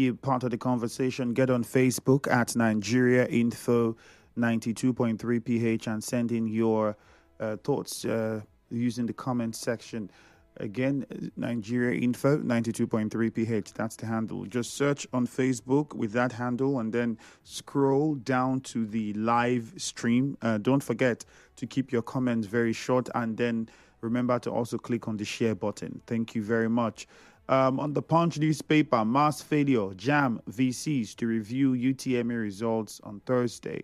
Be part of the conversation. Get on Facebook at Nigeria Info 92.3 PH and send in your thoughts using the comment section. Again, Nigeria Info 92.3 PH. That's the handle. Just search on Facebook with that handle and then scroll down to the live stream. Don't forget to keep your comments very short, and then remember to also click on the share button. Thank you very much. On the Punch newspaper, mass failure, JAM VCs to review UTME results on Thursday.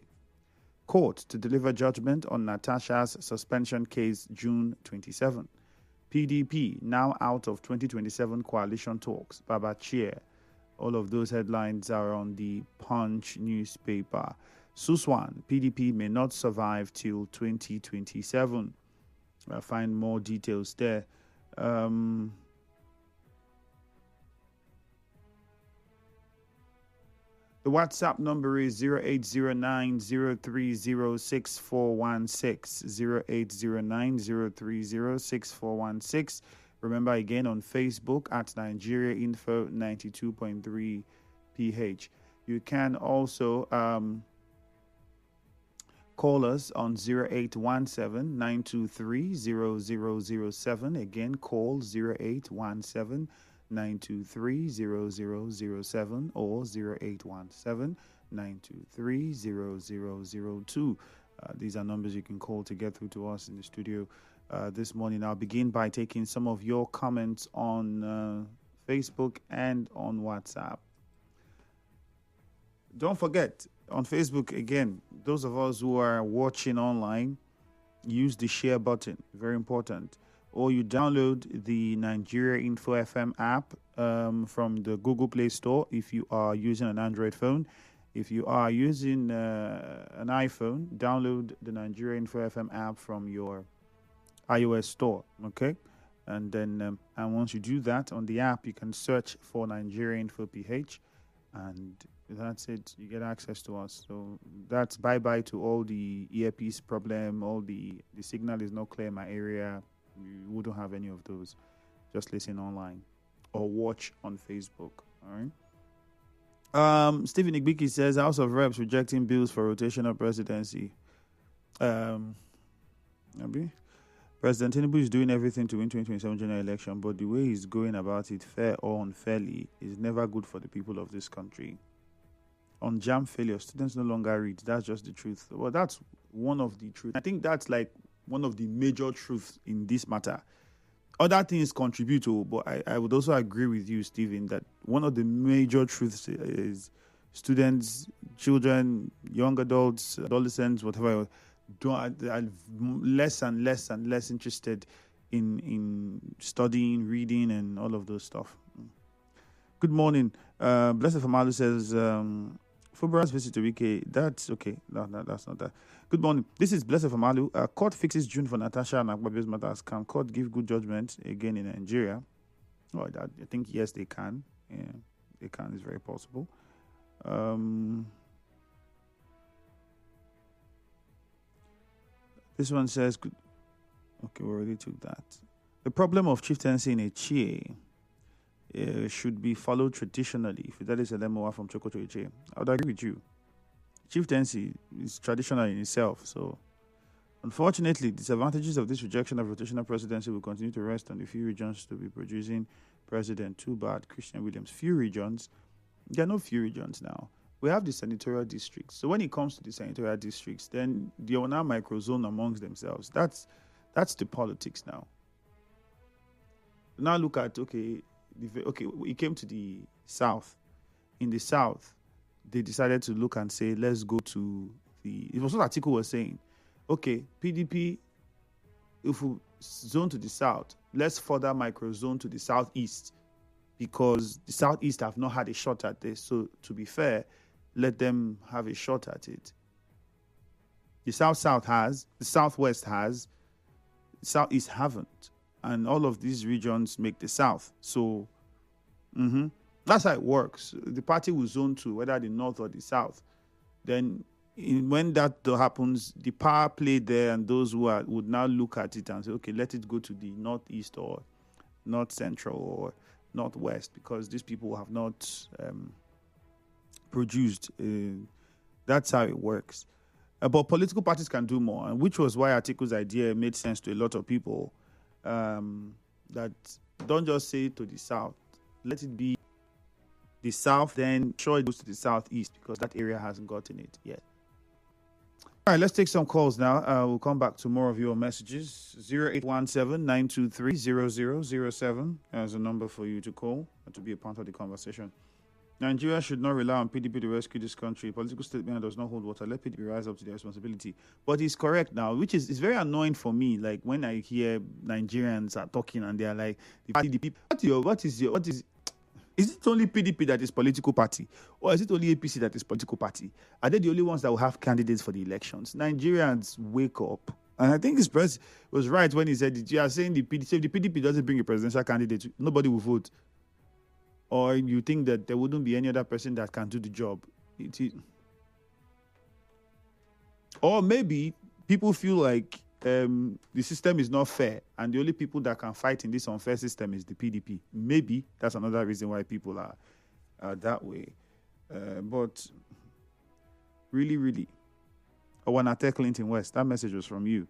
Court to deliver judgment on Natasha's suspension case June 27. PDP now out of 2027 coalition talks. Baba Chair. All of those headlines are on the Punch newspaper. Suswan, PDP may not survive till 2027. I'll find more details there. The WhatsApp number is 0809-030-6416, 0809-030-6416. Remember, again, on Facebook at Nigeria Info 92.3 PH. You can also call us on 0817-923-0007. Again, call 0817-923-0007 or 0817-923-0002. These are numbers you can call to get through to us in the studio this morning. I'll begin by taking some of your comments on Facebook and on WhatsApp. Don't forget, on Facebook, again, those of us who are watching online, use the share button. Very important. Or you download the Nigeria Info FM app from the Google Play Store if you are using an Android phone. If you are using an iPhone, download the Nigeria Info FM app from your iOS store. Okay? And then and once you do that on the app, you can search for Nigeria Info PH, and that's it. You get access to us. So that's bye-bye to all the earpiece problem, all the signal is not clear in my area. You wouldn't have any of those. Just listen online or watch on Facebook. All right. Stephen Igbiki says House of Reps rejecting bills for rotational presidency. President Tinubu is doing everything to win 2027 general election, but the way he's going about it, fair or unfairly, is never good for the people of this country. On JAM failure, students no longer read. That's just the truth. Well, that's one of the truths. I think that's like one of the major truths in this matter. Other things contribute to, but I would also agree with you, Stephen, that one of the major truths is students, children, young adults, adolescents, whatever, are less and less and less interested in studying, reading, and all of those stuff. Good morning. Blessed Famalu says, Fubra's visit to Wike, that's okay. No, that's not that. Good morning. This is Blessed Famalu. Court fixes June for Natasha and Akpabio's matters. Can court give good judgment again in Nigeria? Oh, I think yes, they can. Yeah, they can. It's very possible. This one says, good. Okay, we already took that. The problem of chieftaincy in a Chie should be followed traditionally. That is a Lemoa from Chokoto Iche. I would agree with you. Chieftaincy is traditional in itself. So, unfortunately, disadvantages of this rejection of rotational presidency will continue to rest on the few regions to be producing president. Too bad, Christian Williams. Few regions. There are no few regions now. We have the senatorial districts. So when it comes to the senatorial districts, then they are now microzone amongst themselves. That's the politics now. Now look at, okay, it came to the South. In the South, they decided to look and say, let's go to it was what Atiku was saying. Okay, PDP, if we zone to the South, let's further microzone to the Southeast, because the Southeast have not had a shot at this. So to be fair, let them have a shot at it. The South has, the Southwest has, the Southeast haven't. And all of these regions make the South. So that's how it works. The party will zone to whether the North or the South. Then when that happens, the power play there, and those who would now look at it and say, okay, let it go to the Northeast or North Central or Northwest, because these people have not produced. That's how it works. But political parties can do more, and which was why Atiku's idea made sense to a lot of people. That don't just say to the south, let it be the south, then sure it goes to the southeast because that area hasn't gotten it yet. All right, let's take some calls now. We'll come back to more of your messages. 0817-923-0007 as a number for you to call and to be a part of the conversation. Nigeria should not rely on PDP to rescue this country. Political statement does not hold water. Let PDP rise up to their responsibility. But he's correct now, which is it's very annoying for me. Like when I hear Nigerians are talking and they are like, the people, is it only PDP that is political party? Or is it only APC that is political party? Are they the only ones that will have candidates for the elections? Nigerians, wake up. And I think this press was right when he said, you are saying the PDP, if the PDP doesn't bring a presidential candidate, nobody will vote. Or you think that there wouldn't be any other person that can do the job. Or maybe people feel like the system is not fair and the only people that can fight in this unfair system is the PDP. Maybe that's another reason why people are that way. But really, Owanate Clinton West, that message was from you.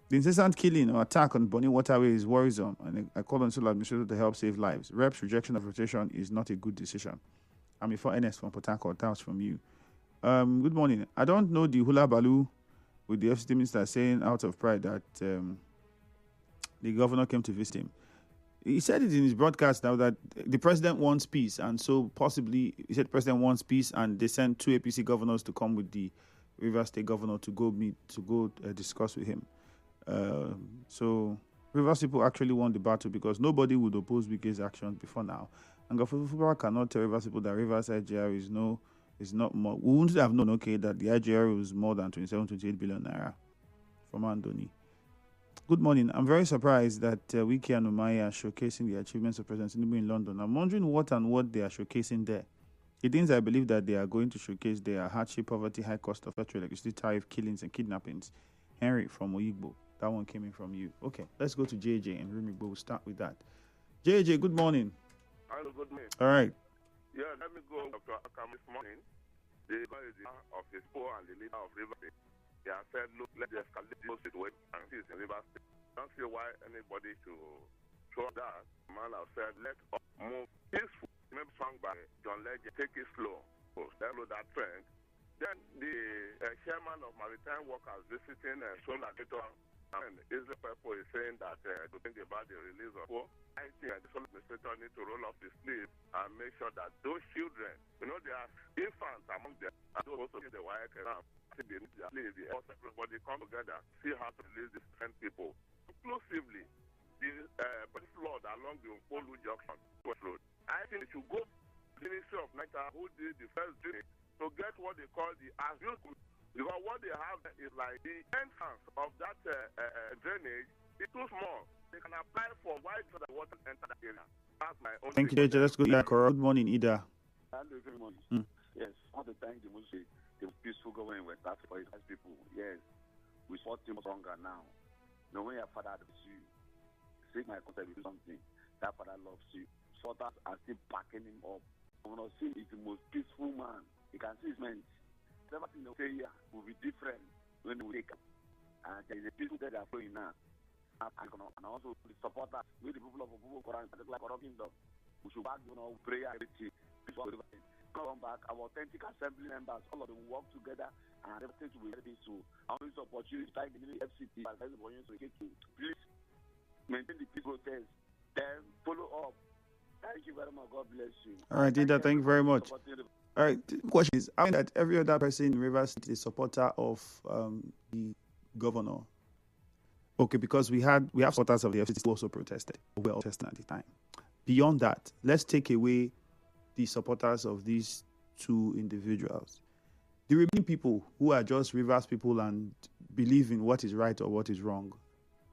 The incessant killing or attack on Bonny Waterway is worrisome, and I call on Solar Administrator to help save lives. Rep's rejection of rotation is not a good decision. I'm before NS from Port Harcourt. That was from you. Good morning. I don't know the hula baloo with the FCT minister saying out of pride that the governor came to visit him. He said it in his broadcast now that the president wants peace, and so possibly he said the president wants peace, and they sent 2 APC governors to come with the Rivers State governor to go discuss with him. So Rivers people actually won the battle because nobody would oppose Wike's actions before now. And Gafufubara cannot tell Rivers people that Rivers IGR is not more. We wouldn't have known, that the IGR was more than 27-28 billion naira from Andoni. Good morning. I'm very surprised that Wike and Umaya are showcasing the achievements of President Tinubu in London. I'm wondering what they are showcasing there. The things I believe that they are going to showcase there are hardship, poverty, high cost of petrol, electricity tariff, killings, and kidnappings. Henry from Oyigbo. That one came in from you. Okay, let's go to JJ and Remy. We'll start with that. JJ, good morning. Hello, good morning. All right. Yeah, let me go to Akam this morning. The leader of his poor and the leader of River State. They have said, look, let's escalate this situation and see in River State. I don't see why anybody should throw that. The man have said, let's move peaceful. Maybe sung by John Legend, take it slow. Follow that trend. Then the chairman of Maritime Workers visiting Solar Data. And Israel Pepper is saying that to think about the release of poor, I think the Solar Administrator need to roll up his sleeve and make sure that those children, there are infants among them, and those also in the wire camp, they need to leave. Everybody come together, see how to release these 10 people. Inclusively, the police flood along the Polu Junction road. I think it should go to the Ministry of Nigeria, who did the first drilling, to get what they call the as-built. Because what they have is like the entrance of that drainage is too small. They can apply for wide so that water enter that area. That's my own. Thank you, JJ. Let's go to Good morning, Ida. Hello, good morning. Yes, I want to thank the Muslim, the peaceful government in West Africa, as people. Yes, we fought him stronger now. No way your father loves you. Seek my contact with something. That father loves you. Fathers are still backing him up. When I see he's the most peaceful man. You can see his men. Everything they say here will be different when we wake up. And there is a peaceful that they are flowing now. And also the supporters, with the people of Obubu Koran, particularly Koran Kingdom, we should back, prayer, everything. Come back, our authentic assembly members, all of them work together and everything will be ready. So, I want this opportunity to thank the FCT, please maintain the peace protest, then follow up. Thank you very much. God bless you. All right, Ida, thank you very much. All right, the question is, I mean that every other person in Rivers is a supporter of the governor. Okay, because we have supporters of the FCT who also protested. We were all protesting at the time. Beyond that, let's take away the supporters of these 2 individuals. The remaining people who are just Rivers people and believe in what is right or what is wrong,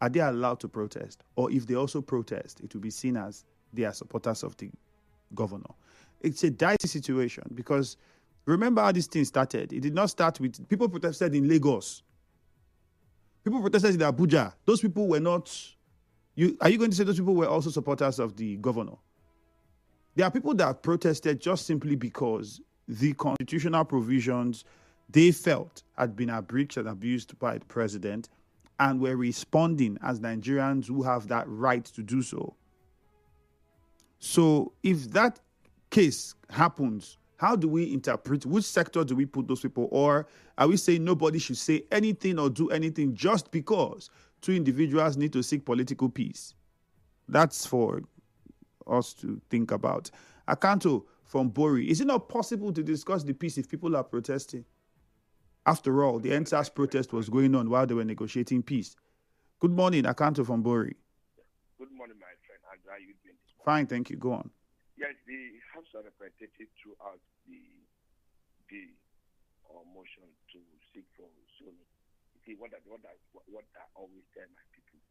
are they allowed to protest? Or if they also protest, it will be seen as they are supporters of the governor. It's a dicey situation because remember how this thing started. It did not start with people protested in Lagos. People protested in Abuja. Those people were not. Are you going to say those people were also supporters of the governor? There are people that protested just simply because the constitutional provisions they felt had been abridged and abused by the president, and were responding as Nigerians who have that right to do so. So if that case happens, how do we interpret, which sector do we put those people? Or are we saying nobody should say anything or do anything just because two individuals need to seek political peace? That's for us to think about. Akanto from Bori, is it not possible to discuss the peace if people are protesting? After all, the NSAS protest was going on while they were negotiating peace. Good morning, Akanto from Bori. Good morning, my friend. How are you doing? Fine, thank you. Go on. Yes, the House of Representatives throughout the motion to seek for zoning. You see, what I always tell my people,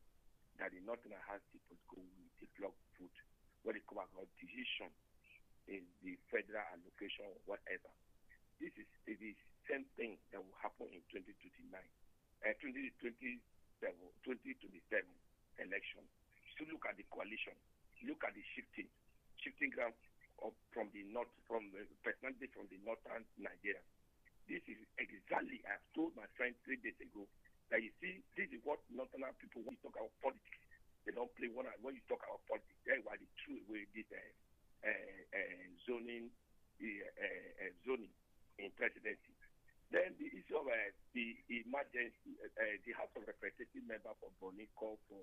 that the Northern House people go with the block foot, what they call about decision in the federal allocation or whatever. This is the same thing that will happen in 2027 election. So look at the coalition, look at the shifting ground from the north, personally from the northern Nigeria. This is exactly, I've told my friend 3 days ago, that you see, this is what northern people, when you talk about politics, they don't play one. When you talk about politics, that's why they threw away this zoning in presidency. Then the issue of the emergency, the House of Representatives member for Bonny called for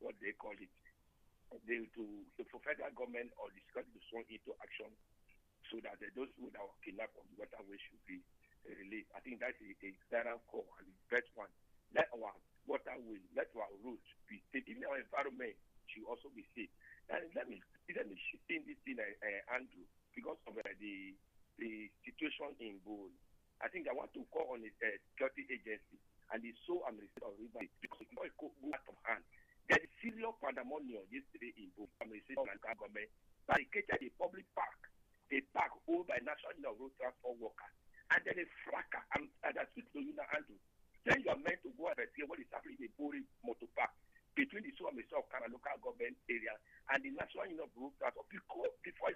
what they call it, for federal government or the security to sworn into action so that those who are kidnapped on the waterway should be released. I think that's a better call and the best one. Let our waterway, let our roads be safe. Even our environment should also be safe. And let me shift in this thing, Andrew, because of the situation in Bull. I think I want to call on the security agency and the so and the of river because it might go out of hand. There is serious pandemonium yesterday in Bull. I'm the government barricaded a public park, a park owned by National Union of Road Transport Workers, and then a fracas. And I speak to you now, Andrew. Then you are meant to go and see what is happening in the Bull motor park between the Suwame South Kana local government area and the National Union of Road Transport.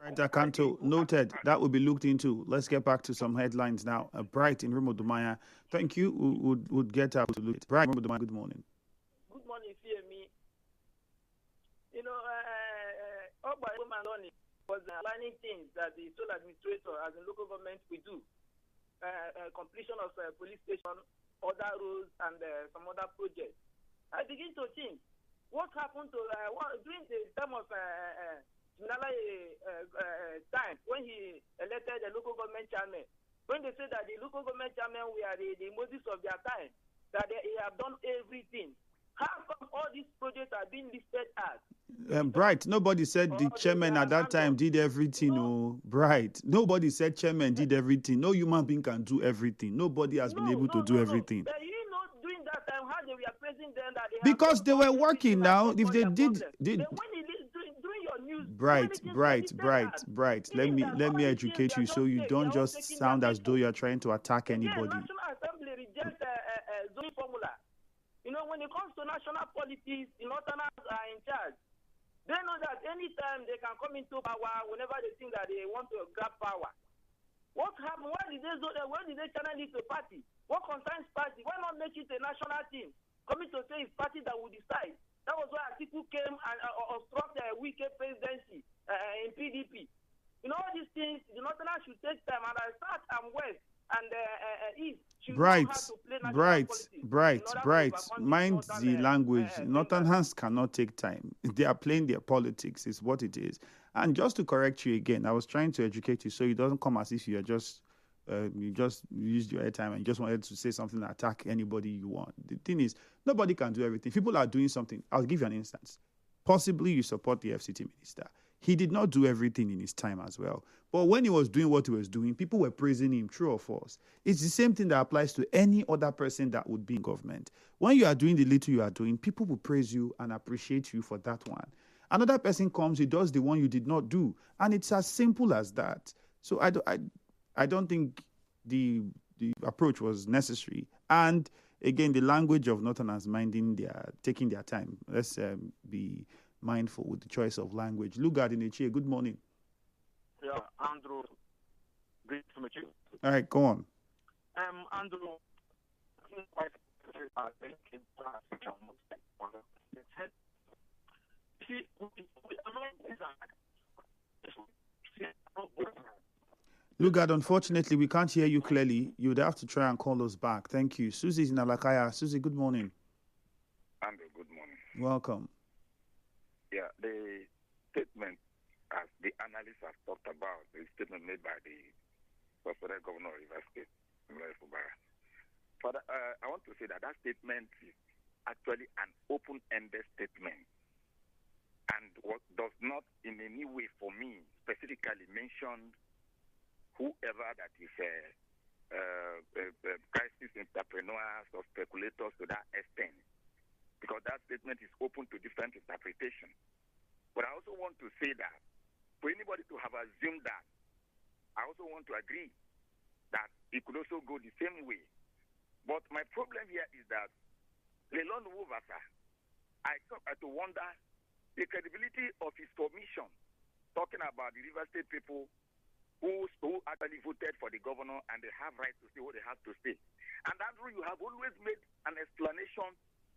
Right, Akanto, noted. That will be looked into. Let's get back to some headlines now. Bright in Rumodumaya. Thank you. Would get out to look at Bright. Rumodumaya, good morning. Good morning, CME. You know, Oba Woman was planning things that the sole administrator as a local government we do. Completion of police station, other roads, and some other projects. I begin to think, what happened to during the time of time when he elected the local government chairman, when they said that the local government chairman were the Moses of their time, that he have done everything. How come all these projects are being listed as? Bright, nobody said the chairman at that time did everything. No, Bright, nobody said chairman did everything. No human being can do everything. Nobody has been able to do everything. But you know, during that time, how they were praising them that they because they were working now. If they did. Then when during your news, Bright. Let me educate you so you don't just sound as though you're trying to attack anybody. The National Assembly rejects zoning formula. You know, when it comes to national politics, the Northerners are in charge. They know that anytime they can come into power whenever they think that they want to grab power. What happened? Why did they channel it to party? What concerns party? Why not make it a national team? Coming to say it's party that will decide. That was why people came and obstructed a weekend presidency in PDP. You know, all these things, the Northerners should take time, and I start and West and East. Bright. Mind the language. Northerners cannot take time. They are playing their politics, is what it is. And just to correct you again, I was trying to educate you so it doesn't come as if you are just you just used your airtime and just wanted to say something and attack anybody you want. The thing is, nobody can do everything. People are doing something. I'll give you an instance. Possibly you support the FCT minister. He did not do everything in his time as well. But when he was doing what he was doing, people were praising him, true or false. It's the same thing that applies to any other person that would be in government. When you are doing the little you are doing, people will praise you and appreciate you for that one. Another person comes, he does the one you did not do. And it's as simple as that. So I don't think the approach was necessary. And again, the language of Northerners taking their time. Let's be mindful with the choice of language. Lugard in Echie, good morning. Yeah, Andrew, great to meet you. All right, go on. Andrew, Lugard, unfortunately, we can't hear you clearly. You would have to try and call us back. Thank you. Susie's in Alakaya. Susie, good morning. Andrew, good morning. Welcome. Yeah, the statement, as the analysts have talked about, the statement made by the President Governor of Rivers State, Father, I want to say that statement is actually an open-ended statement and what does not in any way for me specifically mention whoever that is crisis entrepreneurs or speculators to that extent, because that statement is open to different interpretation. But I also want to say that for anybody to have assumed that, I also want to agree that it could also go the same way. But my problem here is that Leilani Wovasa, I start to wonder the credibility of his submission, talking about the River State people who actually voted for the governor and they have right to say what they have to say. And Andrew, you have always made an explanation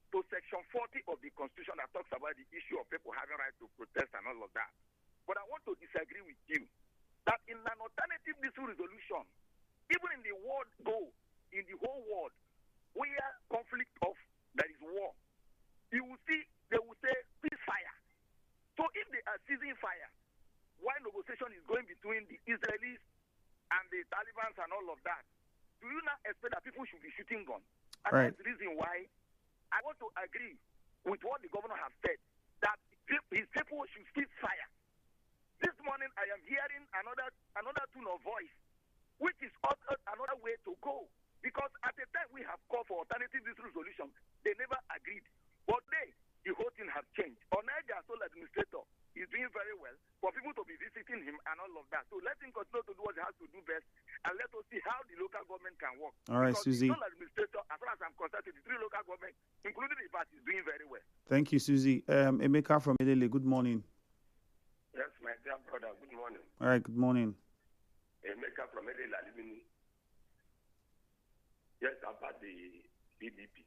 to Section 40 of the Constitution that talks about the issue of people having right to protest and all of that. But I want to disagree with you that in an alternative dispute resolution, even in the world in the whole world, where conflict of there is war, you will see they will say ceasefire. So if they are ceasing fire, while negotiation is going between the Israelis and the Taliban and all of that, do you not expect that people should be shooting guns? And right. That's the reason why I want to agree with what the governor has said, that his people should cease fire. This morning I am hearing another tone of voice, which is another way to go. Because at the time we have called for alternative dispute resolution, they never agreed. But the whole thing has changed. Onaja, sole administrator, is doing very well for people to be visiting him and all of that. So let him continue to do what he has to do best, and let us see how the local government can work. All right, because Susie. the sole administrator, as far as I'm concerned, the three local governments, including the party, is doing very well. Thank you, Susie. Emeka from Elele, good morning. Yes, my dear brother, good morning. All right, good morning. Emeka from Elele, Alimini. Yes, about the PDP.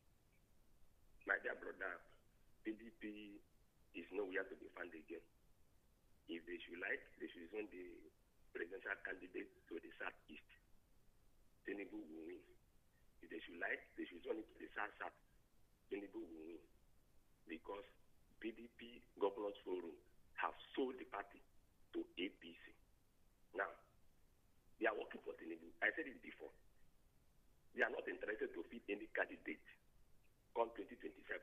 My dear brother, PDP is nowhere to be found again. If they should like, they should send the presidential candidate to the southeast. Tinubu will win. If they should like, they should send it to the south. Tinubu will win. Because PDP Governors Forum have sold the party to APC. Now, they are working for Tinubu. I said it before. They are not interested to feed any candidate come 2027.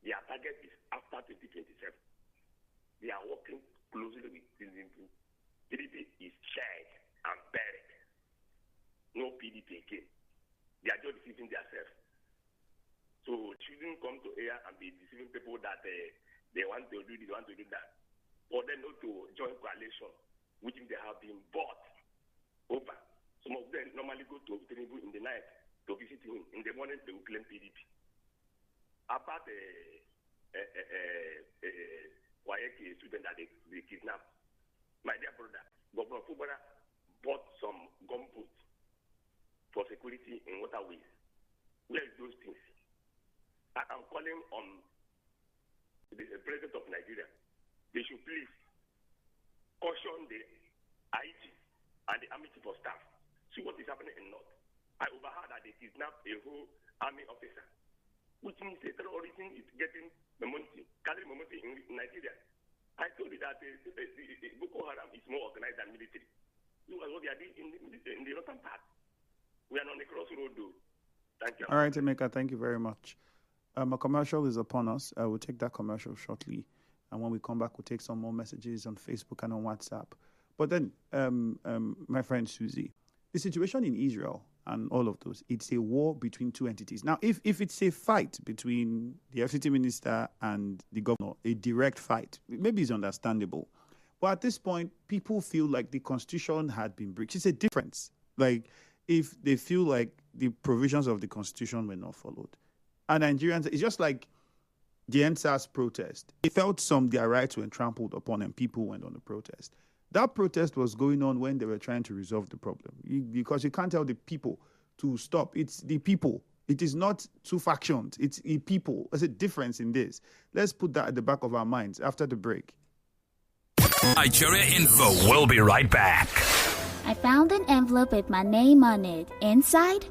Their target is after 2027. They are working closely with Tinubu. PDP is shared and buried. No PDP again. They are just deceiving themselves. So children come to here and be deceiving people that they want to do this, they want to do that. For them not to join coalition, which they have been bought over. Some of them normally go to Tinubu in the night to visit him. In the morning, they will claim PDP. About Wayeki student that they kidnapped, my dear brother, Governor Fubara bought some gumboots for security in waterways. Where is those things? I'm calling on the President of Nigeria. They should please caution the IG and the Army Chief of Staff. See what is happening in North. I overheard that they kidnapped a whole army officer, which means the terrorism is getting momentum, carrying momentum in Nigeria. I told you that Boko Haram is more organized than military. Look at what they are doing in the northern part. We are on the crossroad, though. Thank you. All right, Emeka, thank you very much. A commercial is upon us. We'll take that commercial shortly. And when we come back, we'll take some more messages on Facebook and on WhatsApp. But then, my friend Susie, the situation in Israel and all of those, it's a war between two entities. Now, if it's a fight between the FCT minister and the governor, a direct fight, maybe it's understandable. But at this point, people feel like the constitution had been breached. It's a difference. Like, if they feel like the provisions of the constitution were not followed. And Nigerians, it's just like the NSAS protest. It felt their rights were trampled upon and people went on the protest. That protest was going on when they were trying to resolve the problem. Because you can't tell the people to stop. It's the people. It is not two factions. It's the people. There's a difference in this. Let's put that at the back of our minds after the break. Nigeria Info. We'll be right back. I found an envelope with my name on it. Inside,